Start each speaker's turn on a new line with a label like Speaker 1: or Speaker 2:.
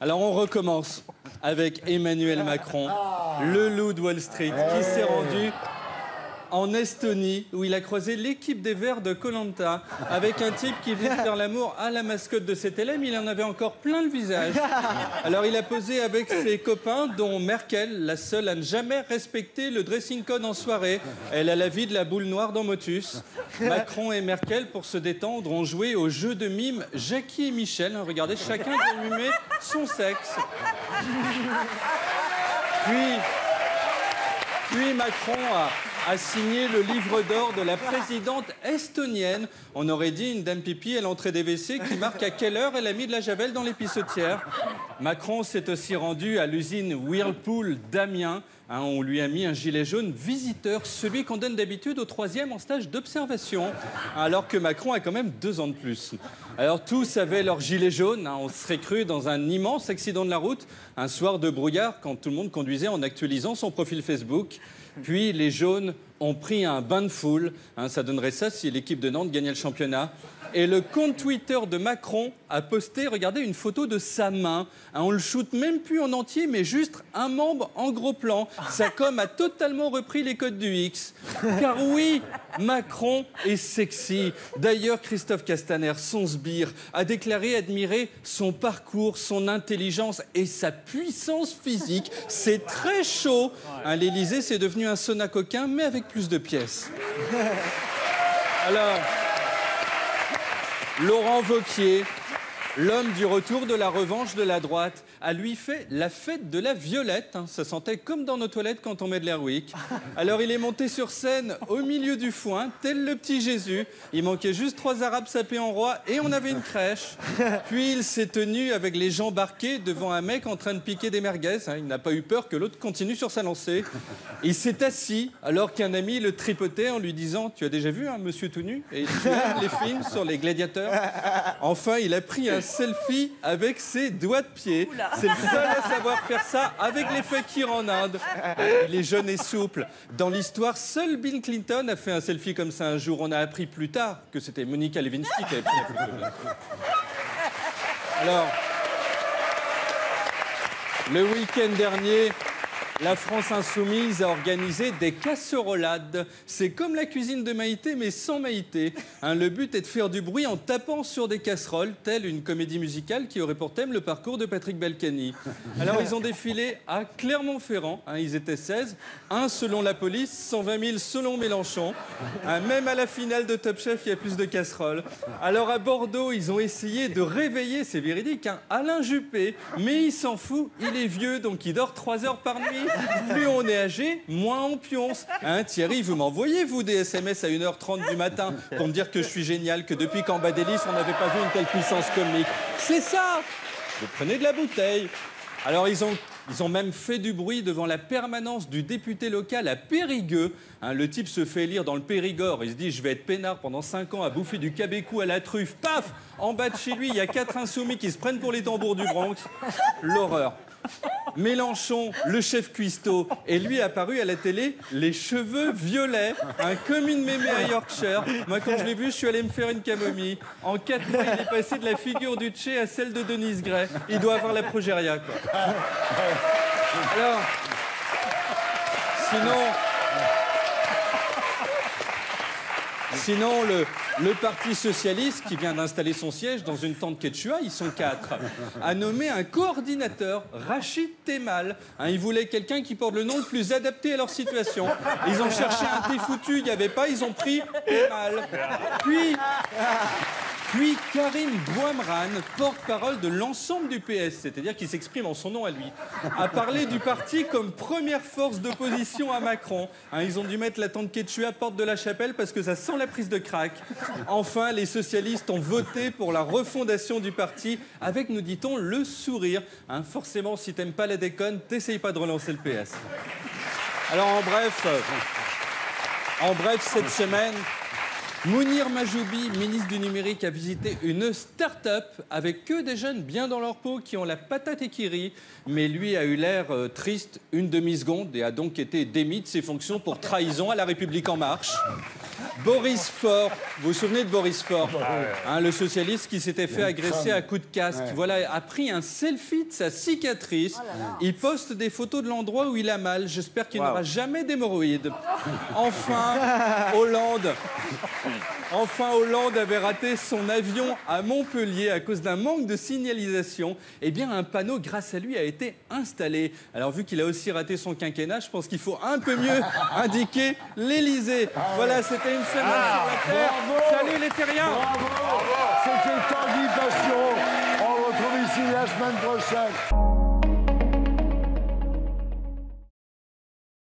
Speaker 1: Alors on recommence avec Emmanuel Macron, le loup de Wall Street, qui s'est rendu en Estonie, où il a croisé l'équipe des Verts de Koh Lanta, avec un type qui venait faire l'amour à la mascotte de cet élève. Il en avait encore plein le visage. Alors il a posé avec ses copains, dont Merkel, la seule à ne jamais respecter le dressing code en soirée. Elle a la vie de la boule noire dans Motus. Macron et Merkel, pour se détendre, ont joué au jeu de mime Jackie et Michel. Regardez, chacun doit mimer son sexe. Puis Macron a signé le livre d'or de la présidente estonienne. On aurait dit une dame pipi à l'entrée des WC qui marque à quelle heure elle a mis de la javel dans les pissotières. Macron s'est aussi rendu à l'usine Whirlpool d'Amiens. On lui a mis un gilet jaune visiteur, celui qu'on donne d'habitude au 3e en stage d'observation, alors que Macron a quand même 2 ans de plus. Alors tous avaient leur gilet jaune, on serait cru dans un immense accident de la route, un soir de brouillard quand tout le monde conduisait en actualisant son profil Facebook. Puis les jaunes ont pris un bain de foule, ça donnerait ça si l'équipe de Nantes gagnait le championnat. Et le compte Twitter de Macron a posté, regardez, une photo de sa main. On le shoot même plus en entier, mais juste un membre en gros plan. Sa com a totalement repris les codes du X. Car oui, Macron est sexy. D'ailleurs, Christophe Castaner, son sbire, a déclaré admirer son parcours, son intelligence et sa puissance physique. C'est très chaud. L'Élysée, c'est devenu un sauna coquin, mais avec plus de pièces. Alors... Laurent Wauquiez, l'homme du retour de la revanche de la droite, a lui fait la fête de la violette. Ça sentait comme dans nos toilettes quand on met de l'Airwick. Alors il est monté sur scène au milieu du foin, tel le petit Jésus. Il manquait juste 3 Arabes sapés en roi et on avait une crèche. Puis il s'est tenu avec les jambes arquées devant un mec en train de piquer des merguez. Il n'a pas eu peur que l'autre continue sur sa lancée. Il s'est assis alors qu'un ami le tripotait en lui disant « Tu as déjà vu un monsieur tout nu ?» Et tu aimes les films sur les gladiateurs. Enfin, il a pris un selfie avec ses doigts de pied. C'est le seul à savoir faire ça avec les fakirs en Inde. Il est jeune et souple. Dans l'histoire, seul Bill Clinton a fait un selfie comme ça un jour. On a appris plus tard que c'était Monica Lewinsky qui avait pris la photo. Alors, le week-end dernier, la France Insoumise a organisé des casserolades. C'est comme la cuisine de Maïté, mais sans Maïté. Le but est de faire du bruit en tapant sur des casseroles, telle une comédie musicale qui aurait pour thème le parcours de Patrick Balkany. Alors, ils ont défilé à Clermont-Ferrand. Ils étaient 16. 1 selon la police, 120 000 selon Mélenchon. Même à la finale de Top Chef, il y a plus de casseroles. Alors, à Bordeaux, ils ont essayé de réveiller, c'est véridique, Alain Juppé. Mais il s'en fout, il est vieux, donc il dort 3 heures par nuit. Plus on est âgé, moins on pionce. Thierry, vous m'envoyez, vous, des SMS à 1h30 du matin pour me dire que je suis génial, que depuis qu'en Badélis, on n'avait pas vu une telle puissance comique. C'est ça! Vous prenez de la bouteille. Alors, ils ont même fait du bruit devant la permanence du député local à Périgueux. Le type se fait élire dans le Périgord. Il se dit, je vais être peinard pendant 5 ans à bouffer du cabécou à la truffe. Paf! En bas de chez lui, il y a 4 insoumis qui se prennent pour les tambours du Bronx. L'horreur. Mélenchon, le chef cuistot, et lui apparu à la télé, les cheveux violets, comme une mémé à Yorkshire. Moi, quand je l'ai vu, je suis allé me faire une camomille. En 4 mois, il est passé de la figure du Tché à celle de Denise Gray. Il doit avoir la progéria, quoi. Alors, sinon le Parti Socialiste, qui vient d'installer son siège dans une tente Quechua, ils sont 4, a nommé un coordinateur, Rachid Temal. Il voulait quelqu'un qui porte le nom le plus adapté à leur situation. Ils ont cherché un thé foutu, il n'y avait pas, ils ont pris Temal. Puis Karim Bouamran, porte-parole de l'ensemble du PS, c'est-à-dire qui s'exprime en son nom à lui, a parlé du parti comme première force d'opposition à Macron. Ils ont dû mettre la tente Quechua porte de la Chapelle parce que ça sent la prise de crack. Enfin, les socialistes ont voté pour la refondation du parti avec, nous dit-on, le sourire. Forcément, si t'aimes pas la déconne, t'essayes pas de relancer le PS. Alors, en bref, cette semaine... Mounir Majoubi, ministre du Numérique, a visité une start-up avec que des jeunes bien dans leur peau qui ont la patate équirrie. Mais lui a eu l'air triste une demi-seconde et a donc été démis de ses fonctions pour trahison à La République En Marche. Boris Faure, vous vous souvenez de Boris Faure, hein, le socialiste qui s'était fait agresser à coups de casque. Voilà, a pris un selfie de sa cicatrice. Il poste des photos de l'endroit où il a mal. J'espère qu'il n'aura jamais d'hémorroïdes. Enfin, Hollande avait raté son avion à Montpellier à cause d'un manque de signalisation. Eh bien, un panneau, grâce à lui, a été installé. Alors, vu qu'il a aussi raté son quinquennat, je pense qu'il faut un peu mieux indiquer l'Élysée. Voilà, c'était une semaine sur la Terre.
Speaker 2: Bravo.
Speaker 1: Salut les terriens.
Speaker 2: Bravo. C'était Tanguy Passion. On se retrouve ici la semaine prochaine.